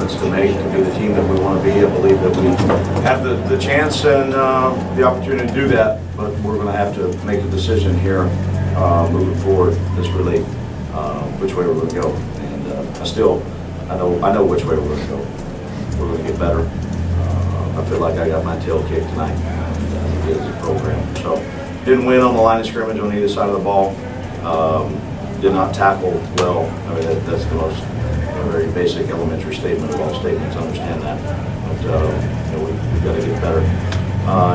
adjustments to make to be the team that we want to be. I believe that we have the chance and the opportunity to do that, but we're going to have to make a decision here moving forward. This really which way we're going to go, and I know which way we're going to go. We're going to get better. I feel like I got my tail kicked tonight as a program. So didn't win on the line of scrimmage on either side of the ball. Did not tackle well. I mean, that's the most very basic elementary statement of all statements. I understand that, but we've got to get better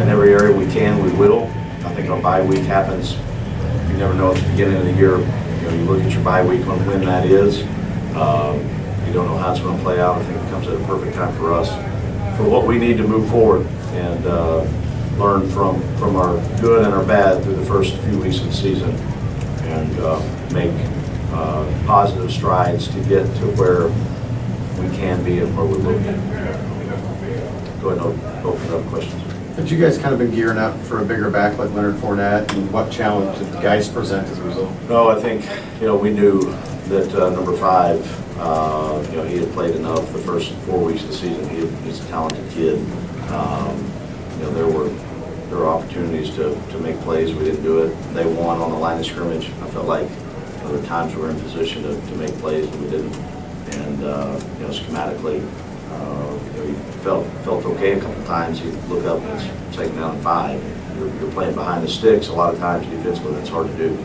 in every area we can. We will. I think our bye week happens. You never know at the beginning of the year. You look at your bye week when that is. You don't know how it's going to play out. I think it comes at a perfect time for us for what we need to move forward and learn from our good and our bad through the first few weeks of the season, and make positive strides to get to where we can be and where we will be. Go ahead and open up questions. But you guys kind of been gearing up for a bigger back like Leonard Fournette, and what challenge did the guys present as a result? No, I think we knew that number 5. He had played enough the first 4 weeks of the season. He's a talented kid. There were opportunities to make plays. We didn't do it. They won on the line of scrimmage. I felt like there were times we were in position to make plays and we didn't. And schematically, he felt okay a couple times. You look up and it's second down and 5. You're playing behind the sticks. A lot of times defensively that's hard to do.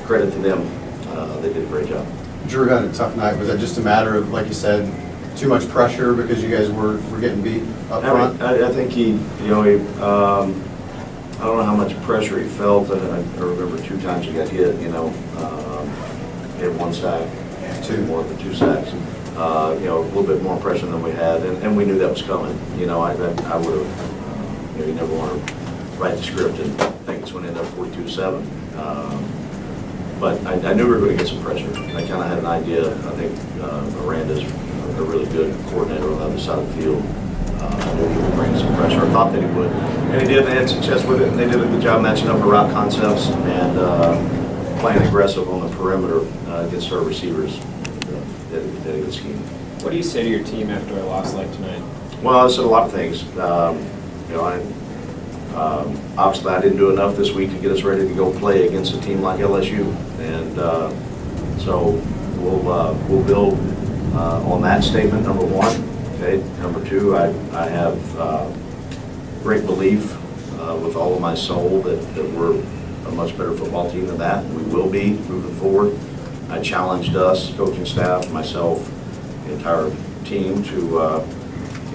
Credit to them. They did a great job. Drew had a tough night. Was that just a matter of, like you said, too much pressure because you guys were getting beat up front? I think he I don't know how much pressure he felt. I remember 2 times he got hit. He had 1 sack, 2 more than 2 sacks. A little bit more pressure than we had, and we knew that was coming. I would have. You never want to write the script and think it's going to end up 42-7. But I knew we were going to get some pressure. I kind of had an idea. I think Miranda's a really good coordinator on the other side of the field. I knew he would bring some pressure. I thought that he would. And he did. They had success with it. And they did a good job matching up the route concepts and playing aggressive on the perimeter against our receivers. They did a good scheme. What do you say to your team after a loss like tonight? Well, I said a lot of things. Obviously, I didn't do enough this week to get us ready to go play against a team like LSU, and so we'll build on that statement. Number 1, okay. Number 2, I have great belief with all of my soul that we're a much better football team than that. We will be moving forward. I challenged us, coaching staff, myself, the entire team to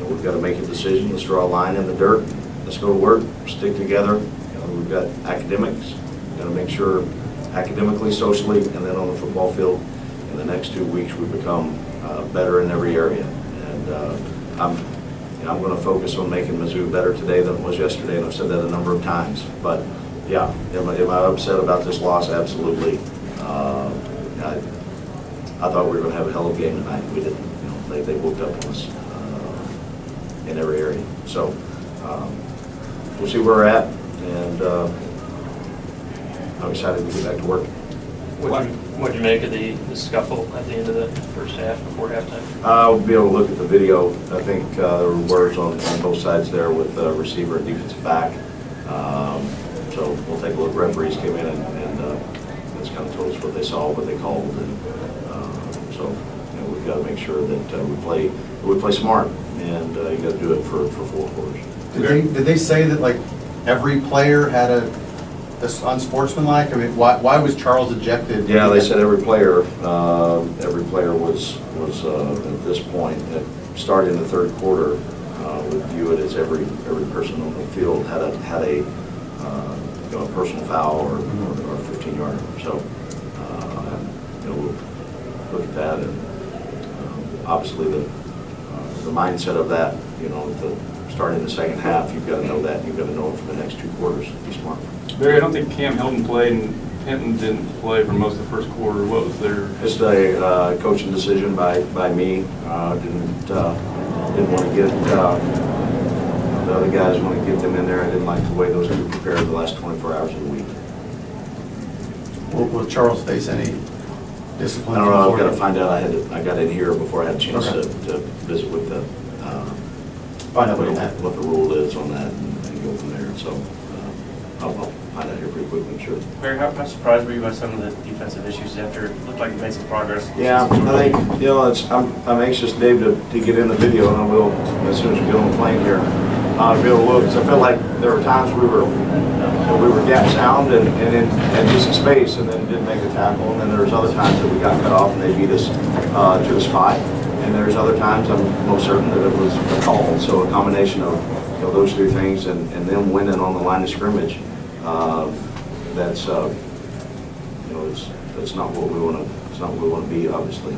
we've got to make a decision. Let's draw a line in the dirt. Let's go to work, stick together. We've got academics. We've got to make sure academically, socially, and then on the football field, in the next 2 weeks, we become better in every area. And I'm going to focus on making Mizzou better today than it was yesterday, and I've said that a number of times. But yeah, am I upset about this loss? Absolutely. I thought we were going to have a hell of a game tonight. We didn't. They whooped up on us in every area. So. We'll see where we're at, and I'm excited to get back to work. What'd you make of the scuffle at the end of the first half before halftime? I'll be able to look at the video. I think there were words on both sides there with receiver and defensive back. So we'll take a look. Referees came in and just kind of told us what they saw, what they called, and so we've got to make sure that we play smart, and you got to do it for 4 quarters. Did they say that like every player had this unsportsmanlike? I mean, why was Charles ejected? Yeah, they said every player was at this point, starting in the 3rd quarter, would view it as every person on the field had a personal foul or 15-yarder. So we'll look at that, and obviously the mindset of that, starting the second half, you've got to know that. You've got to know it for the next 2 quarters. Be smart. Barry, I don't think Cam Hilton played and Hinton didn't play for most of the first quarter. What was their? Just a coaching decision by me. Didn't want to get the other guys. Want to get them in there. I didn't like the way those two prepared the last 24 hours of the week. Will Charles face any Discipline. I don't know, I've got to find out, I got in here before I had a chance Okay. to visit with the, Find out what you have. what the rule is on that and go from there, so I'll find out here pretty quickly, I'm sure. Barry, how surprised were you by some of the defensive issues after it looked like you made some progress? Yeah, I think, you know, I'm anxious, Dave, to get in the video, and I will, as soon as we get on the plane here, to be able to look, because I felt like there were times we were gap sound and in decent space, and then didn't make a tackle, and then there was other times that we got cut off and they beat us to the spot, and there's other times I'm most certain that it was a call, so a combination of, you know, those three things, and them winning on the line of scrimmage, that's, you know, it's not what we want to, it's not what we want to be, obviously.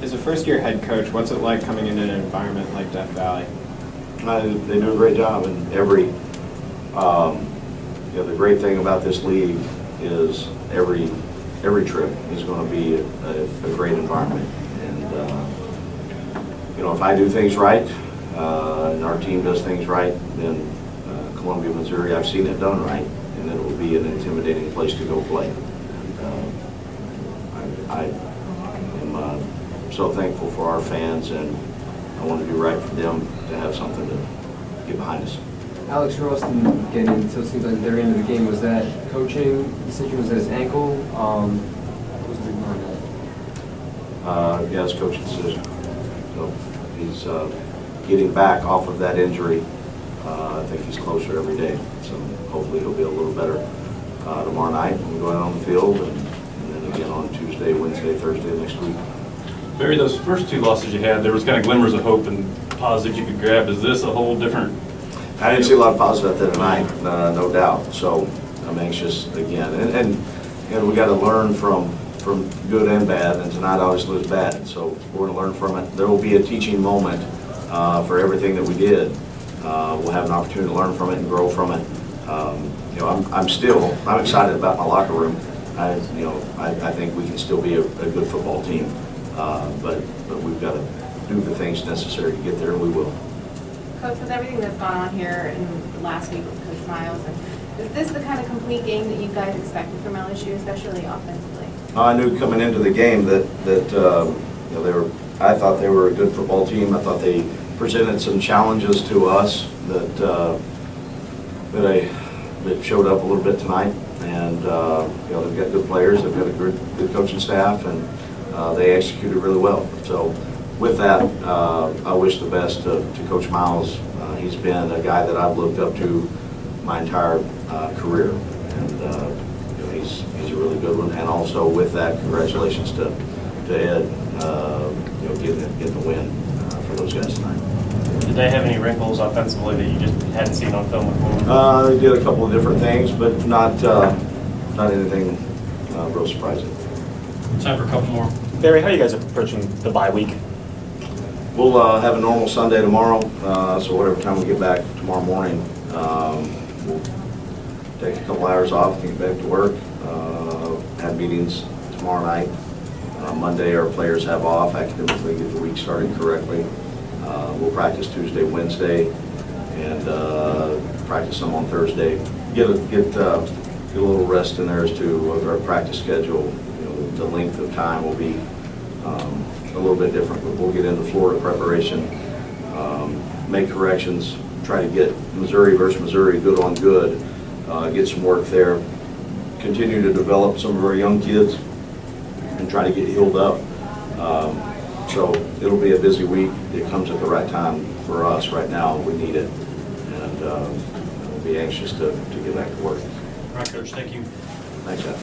As a first-year head coach, what's it like coming into an environment like Death Valley? They do a great job, and every, you know, the great thing about this league is every trip is going to be a great environment. And, you know, if I do things right, and our team does things right, then Columbia, Missouri, I've seen it done right, and it will be an intimidating place to go play. And, I am so thankful for our fans, and I want to do right for them to have something to get behind us. Alex Ralston getting, so it seems like they're into the game. Was that coaching decision? Was that his ankle? What was the reason behind that? Yeah, it's coach's decision. So he's getting back off of that injury. I think he's closer every day, so hopefully he'll be a little better tomorrow night when we go out on the field, and then again on Tuesday, Wednesday, Thursday next week. Barry, those first two losses you had, there was kind of glimmers of hope and positives you could grab. Is this a whole different? I didn't see a lot of positive out there tonight, no doubt. So I'm anxious again, and we got to learn from good and bad. And tonight obviously was bad, so we're going to learn from it. There will be a teaching moment for everything that we did. We'll have an opportunity to learn from it and grow from it. You know, I'm excited about my locker room. I think we can still be a good football team, but we've got to do the things necessary to get there, and we will. Coach, with everything that's gone on here in the last week with Coach Miles, is this the kind of complete game that you guys expected from LSU, especially offensively? I knew coming into the game that you know, I thought they were a good football team. I thought they presented some challenges to us that showed up a little bit tonight. And you know, they've got good players, they've got a good coaching staff, and they executed really well. So with that, I wish the best to Coach Miles. He's been a guy that I've looked up to my entire career, and you know, he's a really good one. And also with that, congratulations to Ed, you know, getting the win for those guys tonight. Did they have any wrinkles offensively that you just hadn't seen on film before? They did a couple of different things, but not anything real surprising. Time for a couple more. Barry, how are you guys approaching the bye week? We'll have a normal Sunday tomorrow, so whatever time we get back tomorrow morning, we'll take a couple hours off, get back to work, have meetings tomorrow night. Monday, our players have off, academically get the week started correctly. We'll practice Tuesday, Wednesday, and practice some on Thursday. Get a little rest in there as to our practice schedule. You know, the length of time will be a little bit different, but we'll get into Florida preparation, make corrections, try to get Missouri versus Missouri good on good, get some work there, continue to develop some of our young kids, and try to get healed up. So it'll be a busy week. It comes at the right time for us right now. We need it, and we'll be anxious to get back to work. All right, Coach, thank you. Thanks, Jeff.